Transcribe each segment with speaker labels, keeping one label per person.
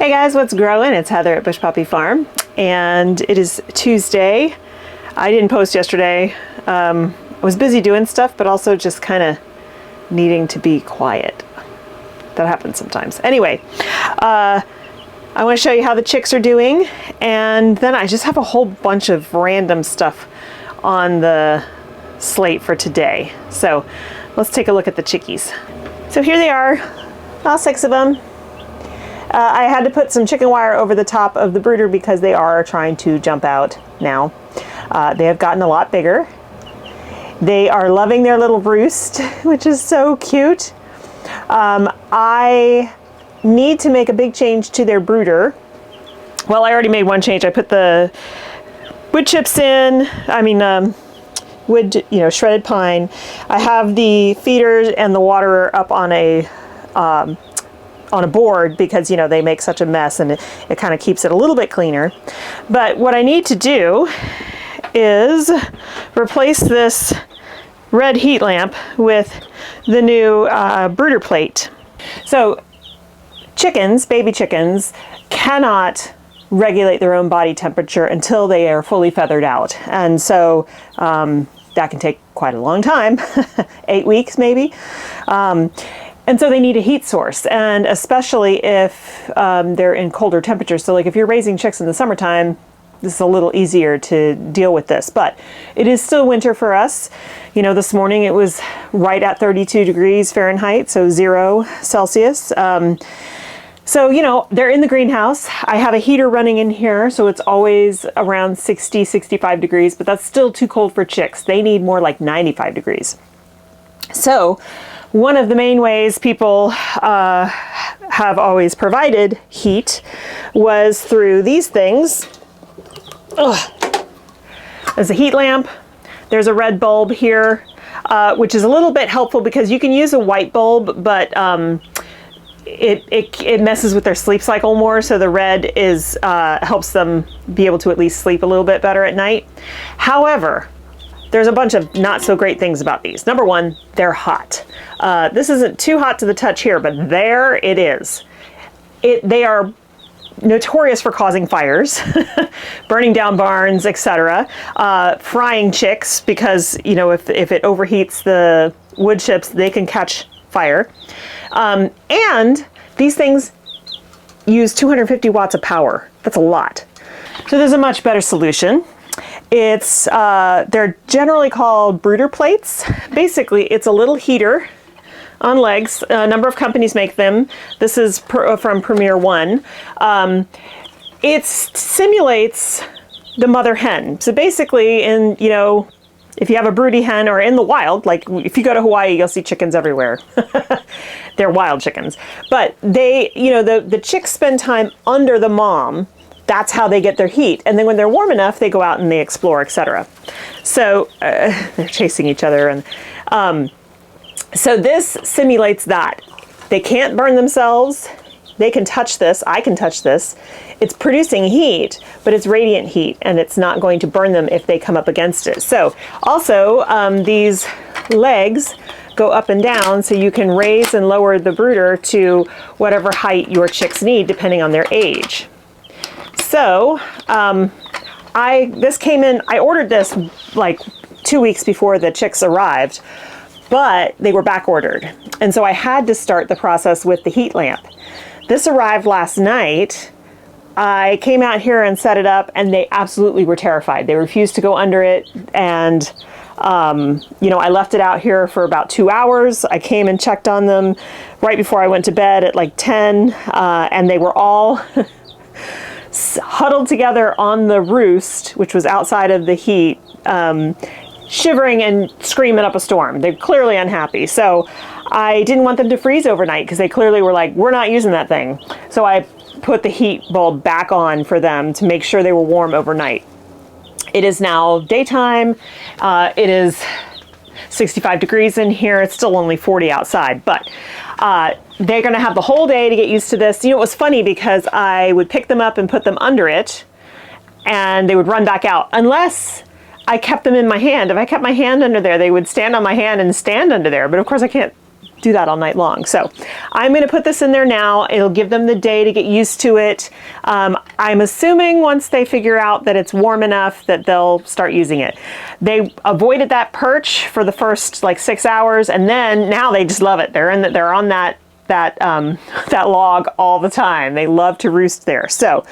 Speaker 1: Hey guys, what's growing? It's Heather at Bush Poppy Farm, and it is Tuesday. I didn't post yesterday. I was busy doing stuff, but also just kind of needing to be quiet. That happens sometimes. Anyway, I want to show you how the chicks are doing, and then I just have a whole bunch of random stuff on the slate for today. So let's take a look at the chickies. So here they are, all 6 of them. I had to put some chicken wire over the top of the brooder because they are trying to jump out now. They have gotten a lot bigger. They are loving their little roost, which is so cute. I need to make a big change to their brooder. Well, I already made one change. I put the wood chips in, wood, shredded pine. I have the feeders and the water up on a board because they make such a mess, and it kind of keeps it a little bit cleaner. But what I need to do is replace this red heat lamp with the new brooder plate. So chickens, baby chickens, cannot regulate their own body temperature until they are fully feathered out, and so that can take quite a long time, 8 weeks maybe. And so they need a heat source, and especially if they're in colder temperatures. So like if you're raising chicks in the summertime, this is a little easier to deal with this, but it is still winter for us. This morning it was right at 32 degrees Fahrenheit, so 0 Celsius. So, they're in the greenhouse. I have a heater running in here, so it's always around 60, 65 degrees, but that's still too cold for chicks. They need more like 95 degrees. So one of the main ways people have always provided heat was through these things. There's a heat lamp. There's a red bulb here, which is a little bit helpful because you can use a white bulb, but it messes with their sleep cycle more. So the red is helps them be able to at least sleep a little bit better at night. However, there's a bunch of not so great things about these. Number one, they're hot. This isn't too hot to the touch here, but there it is. They are notorious for causing fires, burning down barns, etc. Frying chicks because, if it overheats the wood chips, they can catch fire. And these things use 250 watts of power. That's a lot. So there's a much better solution. It's they're generally called brooder plates. Basically, it's a little heater on legs. A number of companies make them. This is from Premier One. It simulates the mother hen. So basically, if you have a broody hen or in the wild, like if you go to Hawaii, you'll see chickens everywhere. They're wild chickens. But they, the chicks spend time under the mom. That's how they get their heat. And then when they're warm enough, they go out and they explore, etc. So they're chasing each other. And so this simulates that. They can't burn themselves. They can touch this. I can touch this. It's producing heat, but it's radiant heat, and it's not going to burn them if they come up against it. So also these legs go up and down, so you can raise and lower the brooder to whatever height your chicks need, depending on their age. So this came in, I ordered this like 2 weeks before the chicks arrived, but they were back ordered. And so I had to start the process with the heat lamp. This arrived last night. I came out here and set it up, and they absolutely were terrified. They refused to go under it. And, I left it out here for about 2 hours. I came and checked on them right before I went to bed at like 10, and they were all huddled together on the roost, which was outside of the heat, shivering and screaming up a storm. They're clearly unhappy. So I didn't want them to freeze overnight because they clearly were like, we're not using that thing. So I put the heat bulb back on for them to make sure they were warm overnight. It is now daytime. It is 65 degrees in here. It's still only 40 outside, but they're going to have the whole day to get used to this. It was funny because I would pick them up and put them under it, and they would run back out unless I kept them in my hand. If I kept my hand under there, they would stand on my hand and stand under there. But of course I can't do that all night long. So I'm going to put this in there now. It'll give them the day to get used to it. I'm assuming once they figure out that it's warm enough that they'll start using it. They avoided that perch for the first like 6 hours, and then now they just love it. They're on that log all the time. They love to roost there. So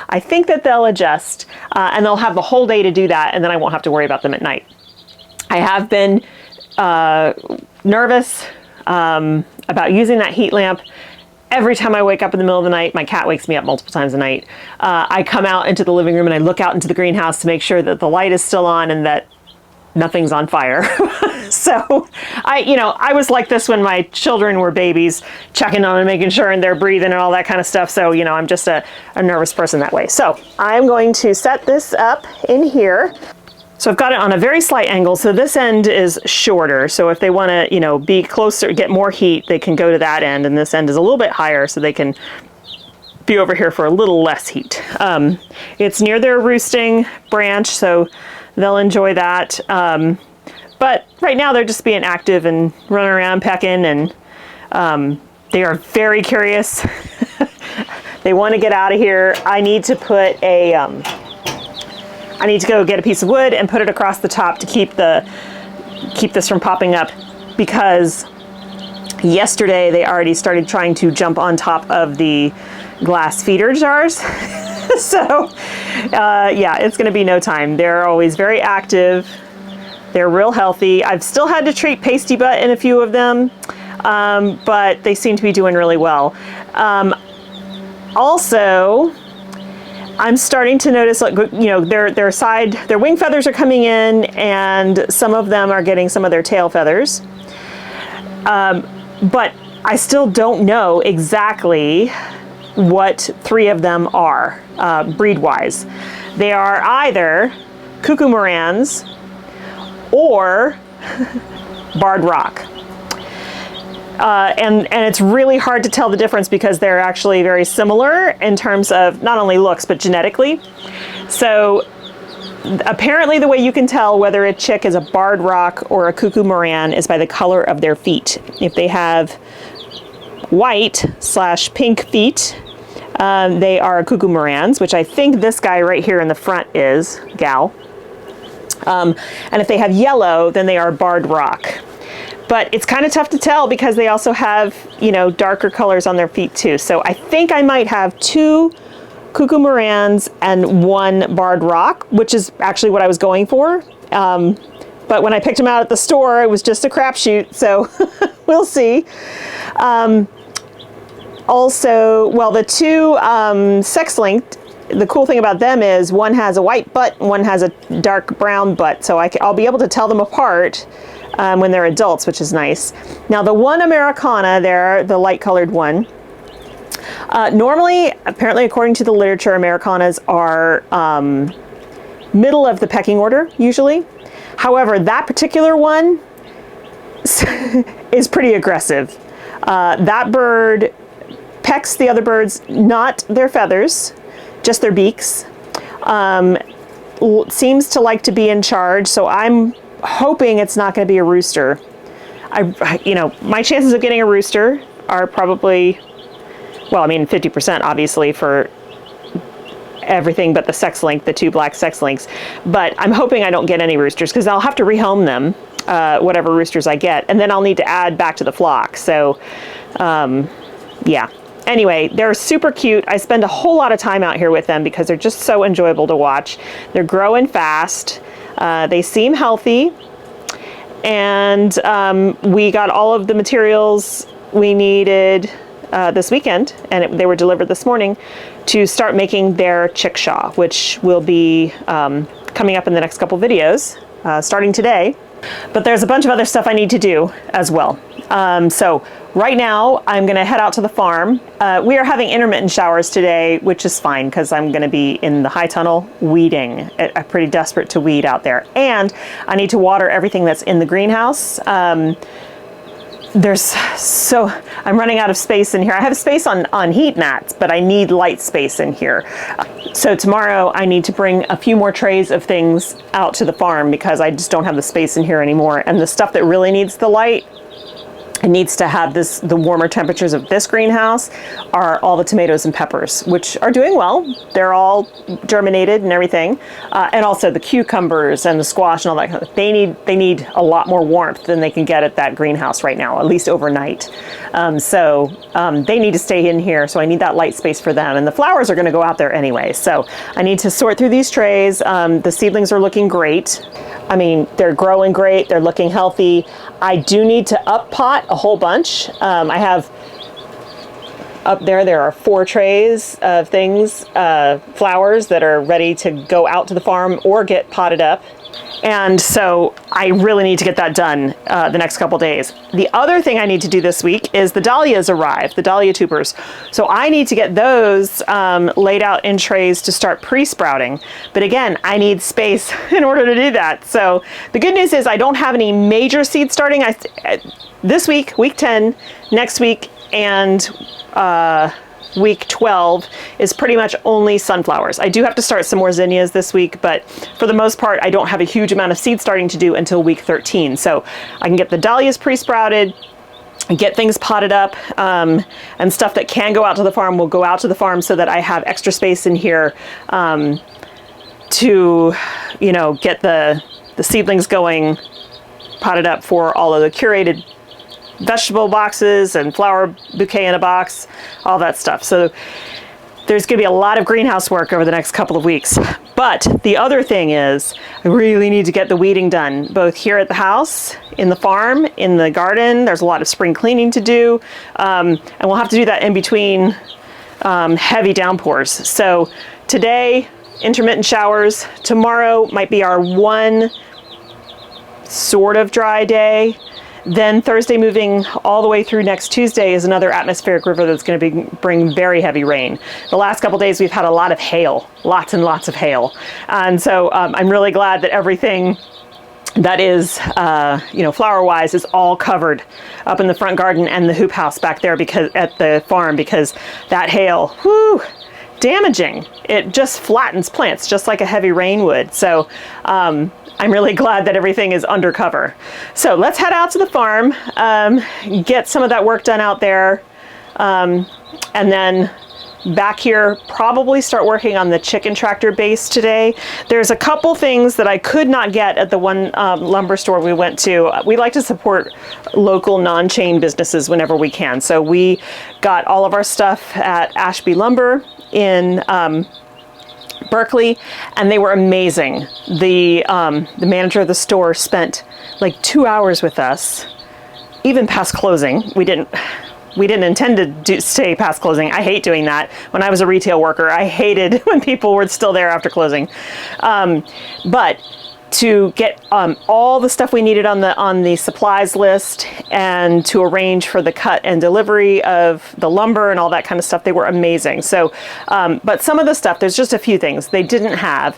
Speaker 1: I think that they'll adjust, and they'll have the whole day to do that, and then I won't have to worry about them at night. I have been nervous about using that heat lamp. Every time I wake up in the middle of the night, my cat wakes me up multiple times a night. I come out into the living room and I look out into the greenhouse to make sure that the light is still on and that nothing's on fire. So I was like this when my children were babies, checking on them, making sure they're breathing and all that kind of stuff. So, I'm just a nervous person that way. So I'm going to set this up in here. So I've got it on a very slight angle. So this end is shorter. So if they want to, be closer, get more heat, they can go to that end. And this end is a little bit higher so they can be over here for a little less heat. It's near their roosting branch, so they'll enjoy that. But right now they're just being active and running around pecking, and they are very curious. They want to get out of here. I need to put I need to go get a piece of wood and put it across the top to keep this from popping up, because yesterday they already started trying to jump on top of the glass feeder jars. So yeah, it's going to be no time. They're always very active. They're real healthy. I've still had to treat pasty butt in a few of them, but they seem to be doing really well. Also, I'm starting to notice, like, their wing feathers are coming in, and some of them are getting some of their tail feathers. But I still don't know exactly what 3 of them are, breed-wise. They are either Cuckoo Morans or Barred Rock. And it's really hard to tell the difference because they're actually very similar in terms of not only looks, but genetically. So apparently the way you can tell whether a chick is a Barred Rock or a Cuckoo Moran is by the color of their feet. If they have white/pink feet, they are Cuckoo Morans, which I think this guy right here in the front is, gal. And if they have yellow, then they are Barred Rock. But it's kind of tough to tell because they also have, darker colors on their feet too. So I think I might have 2 Cuckoo Morans and 1 Barred Rock, which is actually what I was going for. But when I picked them out at the store, it was just a crapshoot. So we'll see. Also, well, the 2 sex-linked, the cool thing about them is one has a white butt and one has a dark brown butt. So I'll be able to tell them apart when they're adults, which is nice. Now the one Americana there, the light colored one, normally, apparently according to the literature, Americanas are middle of the pecking order, usually. However, that particular one is pretty aggressive. That bird pecks the other birds, not their feathers, just their beaks. Seems to like to be in charge, so I'm hoping it's not going to be a rooster. My chances of getting a rooster are probably, 50% obviously for everything but the sex link, the 2 black sex links. But I'm hoping I don't get any roosters because I'll have to rehome them, whatever roosters I get, and then I'll need to add back to the flock. So, yeah. Anyway, they're super cute. I spend a whole lot of time out here with them because they're just so enjoyable to watch. They're growing fast. They seem healthy, and we got all of the materials we needed this weekend, and they were delivered this morning to start making their chickshaw, which will be coming up in the next couple videos, starting today. But there's a bunch of other stuff I need to do as well. So right now I'm going to head out to the farm. We are having intermittent showers today, which is fine because I'm going to be in the high tunnel weeding. I'm pretty desperate to weed out there. And I need to water everything that's in the greenhouse. I'm running out of space in here. I have space on heat mats, but I need light space in here. So tomorrow I need to bring a few more trays of things out to the farm because I just don't have the space in here anymore. And the stuff that really needs the light it needs to have the warmer temperatures of this greenhouse are all the tomatoes and peppers, which are doing well. They're all germinated and everything. And also the cucumbers and the squash and all that kind of, they need a lot more warmth than they can get at that greenhouse right now, at least overnight. So they need to stay in here. So I need that light space for them. And the flowers are going to go out there anyway. So I need to sort through these trays. The seedlings are looking great. I mean, they're growing great. They're looking healthy. I do need to up pot a whole bunch. I have up there are 4 trays of things, flowers that are ready to go out to the farm or get potted up. And so I really need to get that done the next couple days. The other thing I need to do this week is the dahlias arrive, the dahlia tubers. So I need to get those laid out in trays to start pre-sprouting. But again, I need space in order to do that. So the good news is I don't have any major seed starting. This week, week 10, next week, and week 12 is pretty much only sunflowers. I do have to start some more zinnias this week, but for the most part, I don't have a huge amount of seed starting to do until week 13. So I can get the dahlias pre-sprouted, get things potted up, and stuff that can go out to the farm will go out to the farm so that I have extra space in here to, get the seedlings going, potted up for all of the curated vegetable boxes and flower bouquet in a box, all that stuff. So there's going to be a lot of greenhouse work over the next couple of weeks. But the other thing is I really need to get the weeding done, both here at the house, in the farm, in the garden. There's a lot of spring cleaning to do. And we'll have to do that in between heavy downpours. So today, intermittent showers. Tomorrow might be our one sort of dry day. Then Thursday, moving all the way through next Tuesday, is another atmospheric river that's going to bring very heavy rain. The last couple days we've had a lot of hail, lots and lots of hail. And so I'm really glad that everything that is, flower-wise is all covered up in the front garden and the hoop house back there at the farm, because that hail, damaging. It just flattens plants just like a heavy rain would. So I'm really glad that everything is undercover. So let's head out to the farm, get some of that work done out there, and then back here probably start working on the chicken tractor base today. There's a couple things that I could not get at the one lumber store we went to. We like to support local non-chain businesses whenever we can. So we got all of our stuff at Ashby Lumber in Berkeley, and they were amazing. The manager of the store spent like 2 hours with us, even past closing. We didn't intend to stay past closing. I hate doing that. When I was a retail worker, I hated when people were still there after closing. But to get all the stuff we needed on the supplies list, and to arrange for the cut and delivery of the lumber and all that kind of stuff, they were amazing. So, but some of the stuff, there's just a few things they didn't have.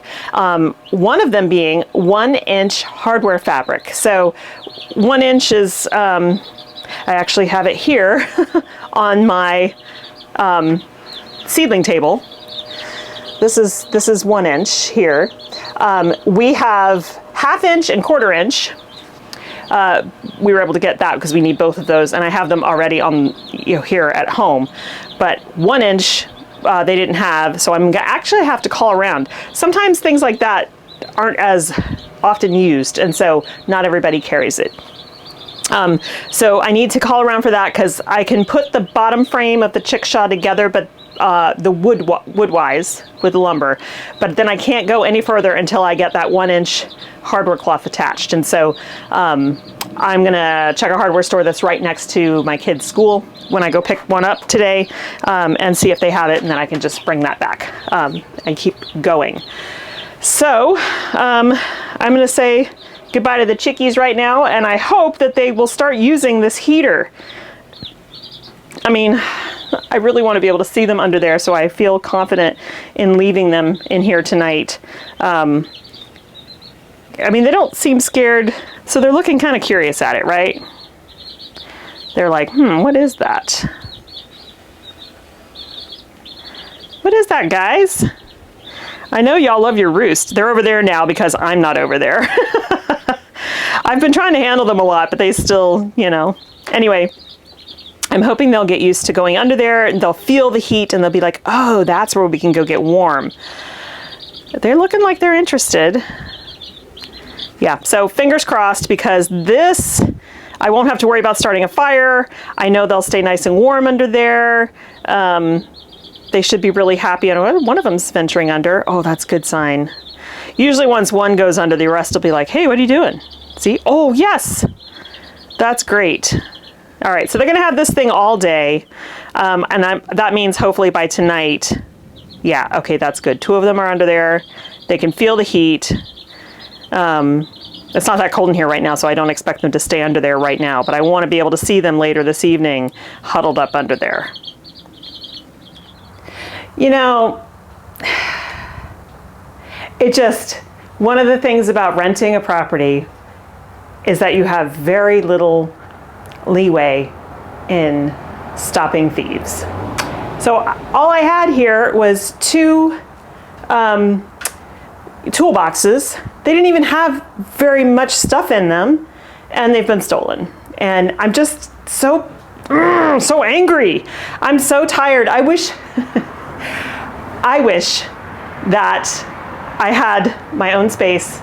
Speaker 1: One of them being 1-inch hardware fabric. So 1 inch is, I actually have it here on my seedling table. This is 1 inch here. We have 1/2 inch and 1/4 inch. We were able to get that because we need both of those, and I have them already on here at home. But 1 inch they didn't have, so I'm gonna actually have to call around. Sometimes things like that aren't as often used, and so not everybody carries it. So I need to call around for that, because I can put the bottom frame of the chickshaw together, but the wood-wise with the lumber, but then I can't go any further until I get that 1 inch hardware cloth attached. And so I'm gonna check a hardware store that's right next to my kids' school when I go pick one up today, and see if they have it, and then I can just bring that back and keep going. So I'm gonna say goodbye to the chickies right now, and I hope that they will start using this heater. I mean, I really want to be able to see them under there, so I feel confident in leaving them in here tonight. I mean, they don't seem scared, so they're looking kind of curious at it, right? They're like, what is that? What is that, guys? I know y'all love your roost. They're over there now because I'm not over there. I've been trying to handle them a lot, but they still, Anyway, I'm hoping they'll get used to going under there and they'll feel the heat and they'll be like, oh, that's where we can go get warm. They're looking like they're interested. Yeah, so fingers crossed, because this, I won't have to worry about starting a fire. I know they'll stay nice and warm under there. They should be really happy. And one of them's venturing under. Oh, that's a good sign. Usually once one goes under, the rest will be like, hey, what are you doing? See? Oh, yes. That's great. All right, so they're gonna have this thing all day. That means hopefully by tonight, yeah, okay, that's good. 2 of them are under there. They can feel the heat. It's not that cold in here right now, so I don't expect them to stay under there right now, but I wanna be able to see them later this evening huddled up under there. You know, one of the things about renting a property is that you have very little leeway in stopping thieves. So all I had here was 2 toolboxes. They didn't even have very much stuff in them, and they've been stolen. And I'm just so angry. I'm so tired. I wish that I had my own space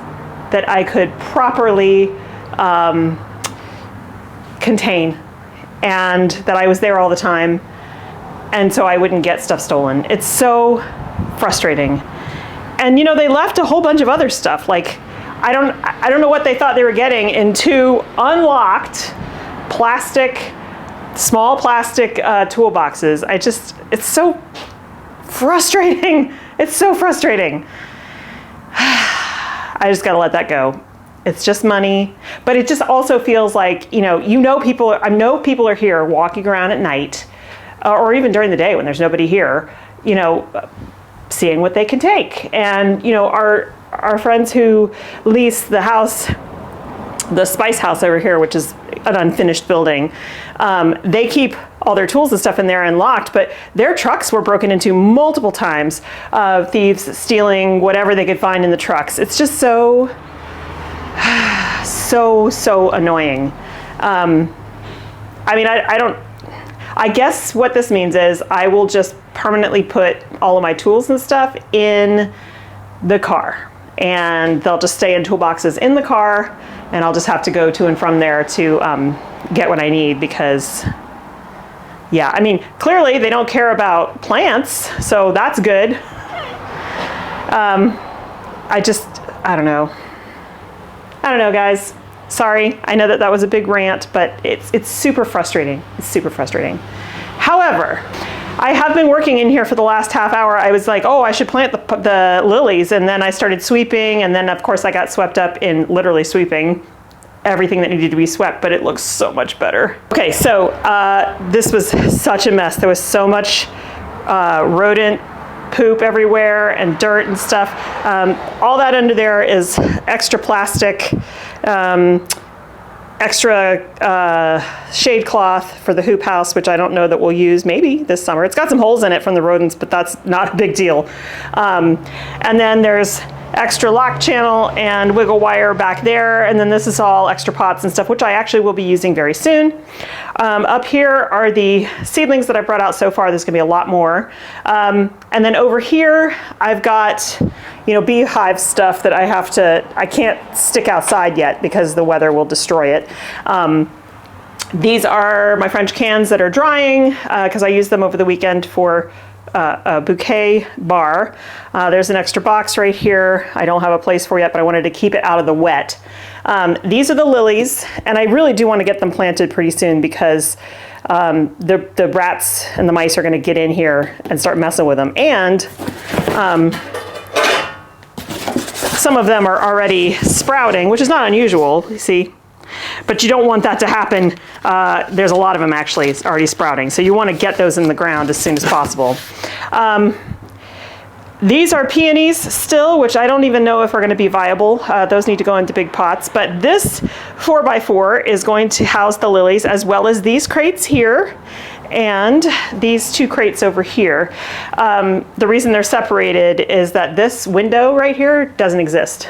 Speaker 1: that I could properly contain, and that I was there all the time, and so I wouldn't get stuff stolen. It's so frustrating. And you know, they left a whole bunch of other stuff. Like, I don't know what they thought they were getting in 2 unlocked small plastic toolboxes. It's so frustrating. It's so frustrating. I just gotta let that go. It's just money, but it just also feels like, I know people are here walking around at night, or even during the day when there's nobody here, seeing what they can take. And, our friends who lease the house, the Spice House over here, which is an unfinished building, they keep all their tools and stuff in there unlocked, but their trucks were broken into multiple times, thieves stealing whatever they could find in the trucks. It's just so annoying. I guess what this means is I will just permanently put all of my tools and stuff in the car, and they'll just stay in toolboxes in the car, and I'll just have to go to and from there to get what I need, because clearly they don't care about plants, so that's good. I don't know. I don't know, guys. Sorry, I know that was a big rant, but it's super frustrating. It's super frustrating. However, I have been working in here for the last half hour. I was like, oh, I should plant the lilies, and then I started sweeping, and then of course I got swept up in literally sweeping everything that needed to be swept, but it looks so much better. Okay, so this was such a mess. There was so much rodent poop everywhere and dirt and stuff. All that under there is extra plastic, extra shade cloth for the hoop house, which I don't know that we'll use maybe this summer. It's got some holes in it from the rodents, but that's not a big deal. And then there's extra lock channel and wiggle wire back there, and then this is all extra pots and stuff, which I actually will be using very soon. Up here are the seedlings that I brought out so far. There's gonna be a lot more. And then over here, I've got beehive stuff that I can't stick outside yet because the weather will destroy it. These are my French cans that are drying because I used them over the weekend for a bouquet bar. There's an extra box right here. I don't have a place for yet, but I wanted to keep it out of the wet. These are the lilies, and I really do want to get them planted pretty soon because the rats and the mice are going to get in here and start messing with them. And some of them are already sprouting, which is not unusual, you see. But you don't want that to happen. There's a lot of them actually already sprouting. So you want to get those in the ground as soon as possible. These are peonies still, which I don't even know if are going to be viable. Those need to go into big pots. But this 4x4 is going to house the lilies, as well as these crates here and these 2 crates over here. The reason they're separated is that this window right here doesn't exist.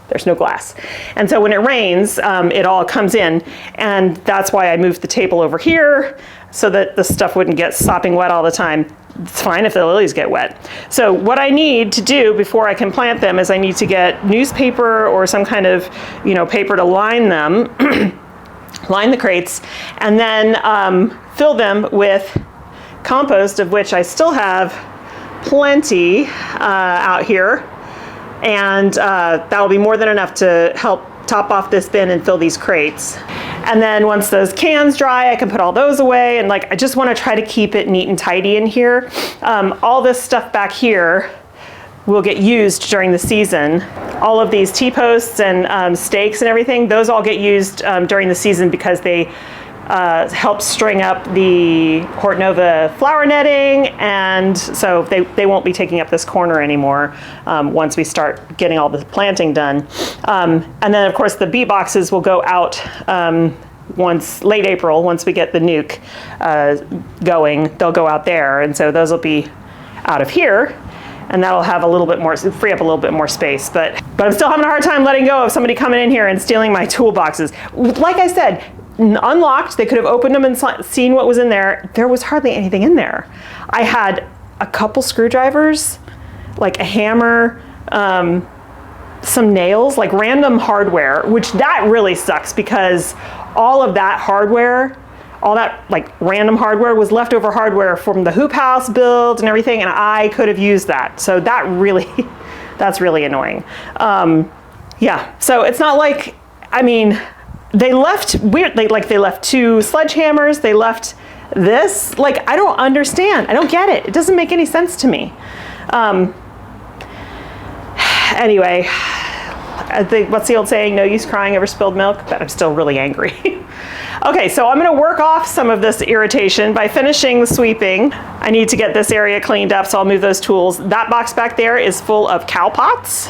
Speaker 1: there's no glass. And so when it rains, it all comes in, and that's why I moved the table over here so that the stuff wouldn't get sopping wet all the time. It's fine if the lilies get wet. So what I need to do before I can plant them is I need to get newspaper or some kind of, paper to line them, line the crates, and then fill them with compost, of which I still have plenty out here. And that'll be more than enough to help top off this bin and fill these crates. And then once those cans dry, I can put all those away. And I just want to try to keep it neat and tidy in here. All this stuff back here will get used during the season. All of these T-posts and stakes and everything, those all get used during the season because they help string up the Hortonova flower netting, and so they won't be taking up this corner anymore once we start getting all the planting done. And then of course the bee boxes will go out late April, once we get the nuke going, they'll go out there, and so those will be out of here. And that'll have a little bit more, free up a little bit more space. But I'm still having a hard time letting go of somebody coming in here and stealing my toolboxes. Like I said, unlocked, they could have opened them and seen what was in there. There was hardly anything in there. I had a couple screwdrivers, like a hammer, some nails, like random hardware, which that really sucks because all of that hardware, all that random hardware was leftover hardware from the hoop house build and everything, and I could have used that. So that really, that's really annoying. Yeah, so it's not like, they left weirdly, they left 2 sledgehammers, they left this. I don't understand, I don't get it. It doesn't make any sense to me. Anyway, what's the old saying? No use crying over spilled milk, but I'm still really angry. Okay, so I'm gonna work off some of this irritation by finishing the sweeping. I need to get this area cleaned up, so I'll move those tools. That box back there is full of cow pots.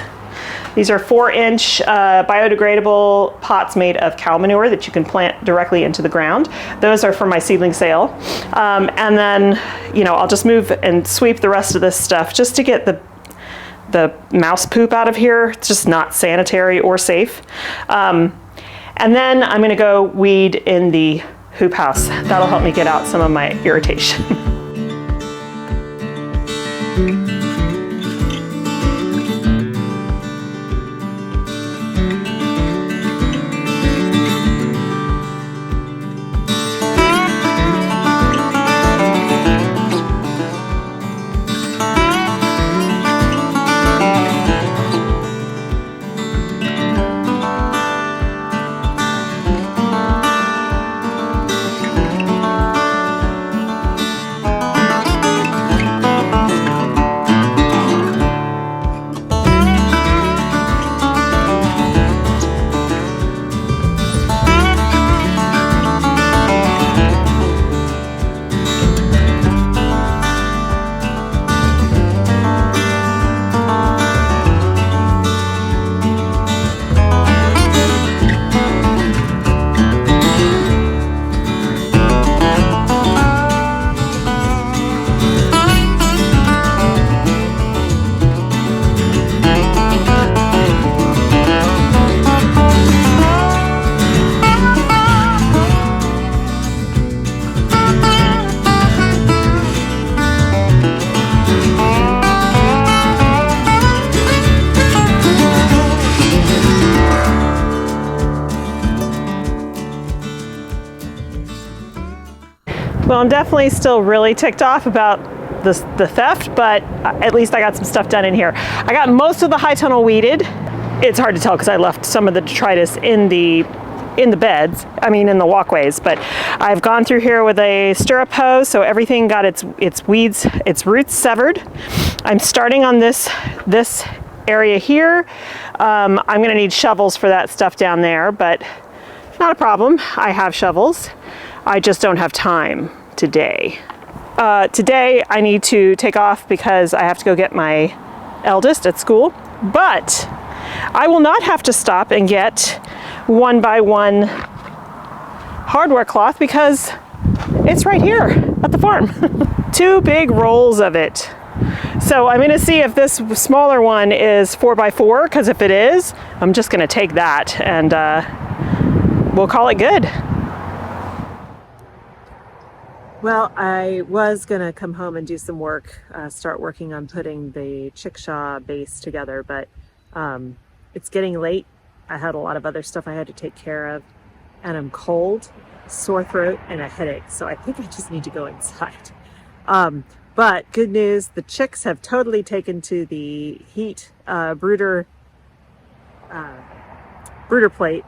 Speaker 1: These are 4-inch biodegradable pots made of cow manure that you can plant directly into the ground. Those are for my seedling sale. And then, I'll just move and sweep the rest of this stuff just to get the mouse poop out of here. It's just not sanitary or safe. And then I'm gonna go weed in the hoop house. That'll help me get out some of my irritation. Well, I'm definitely still really ticked off about the theft, but at least I got some stuff done in here. I got most of the high tunnel weeded. It's hard to tell because I left some of the detritus in the beds, in the walkways, but I've gone through here with a stirrup hoe, so everything got its roots severed. I'm starting on this area here. I'm gonna need shovels for that stuff down there, but not a problem. I have shovels. I just don't have time today. Today I need to take off because I have to go get my eldest at school, but I will not have to stop and get 1x1 hardware cloth because it's right here at the farm. 2 big rolls of it. So I'm gonna see if this smaller one is 4x4, because if it is, I'm just gonna take that and we'll call it good. Well, I was gonna come home and do some work, start working on putting the chickshaw base together, but it's getting late. I had a lot of other stuff I had to take care of, and I'm cold, sore throat, and a headache, so I think I just need to go inside. But good news, the chicks have totally taken to the heat brooder plate.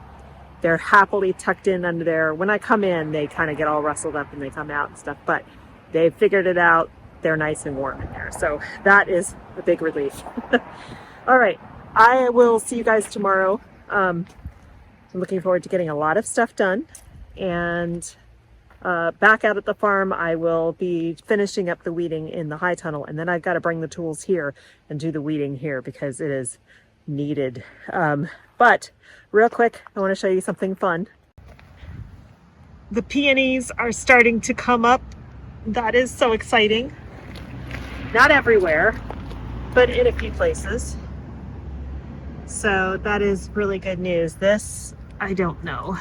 Speaker 1: They're happily tucked in under there. When I come in, they kind of get all rustled up and they come out and stuff, but they've figured it out. They're nice and warm in there. So that is a big relief. All right, I will see you guys tomorrow. I'm looking forward to getting a lot of stuff done, and back out at the farm, I will be finishing up the weeding in the high tunnel, and then I've got to bring the tools here and do the weeding here because it is needed. But real quick, I want to show you something fun. The peonies are starting to come up. That is so exciting. Not everywhere, but in a few places. So that is really good news. This, I don't know.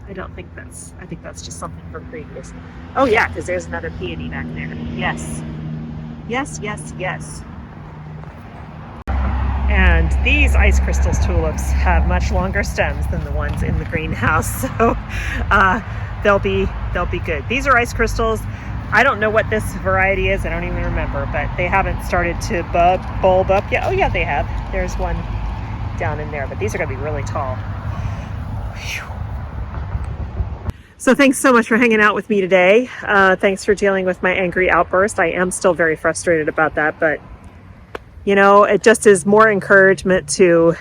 Speaker 1: I think that's just something from previous. Oh yeah, because there's another peony back there. Yes. Yes, yes, yes. And these ice crystals tulips have much longer stems than the ones in the greenhouse, so they'll be good. These are ice crystals. I don't know what this variety is. I don't even remember, but they haven't started to bulb up yet. Oh yeah, they have. There's one down in there, but these are going to be really tall. Whew. So thanks so much for hanging out with me today. Thanks for dealing with my angry outburst. I am still very frustrated about that, but you know, it just is more encouragement to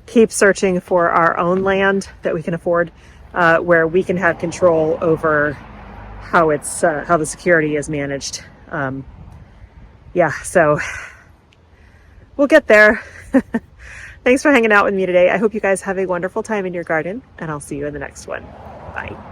Speaker 1: keep searching for our own land that we can afford, where we can have control over how the security is managed. Yeah, so we'll get there. Thanks for hanging out with me today. I hope you guys have a wonderful time in your garden, and I'll see you in the next one. Bye.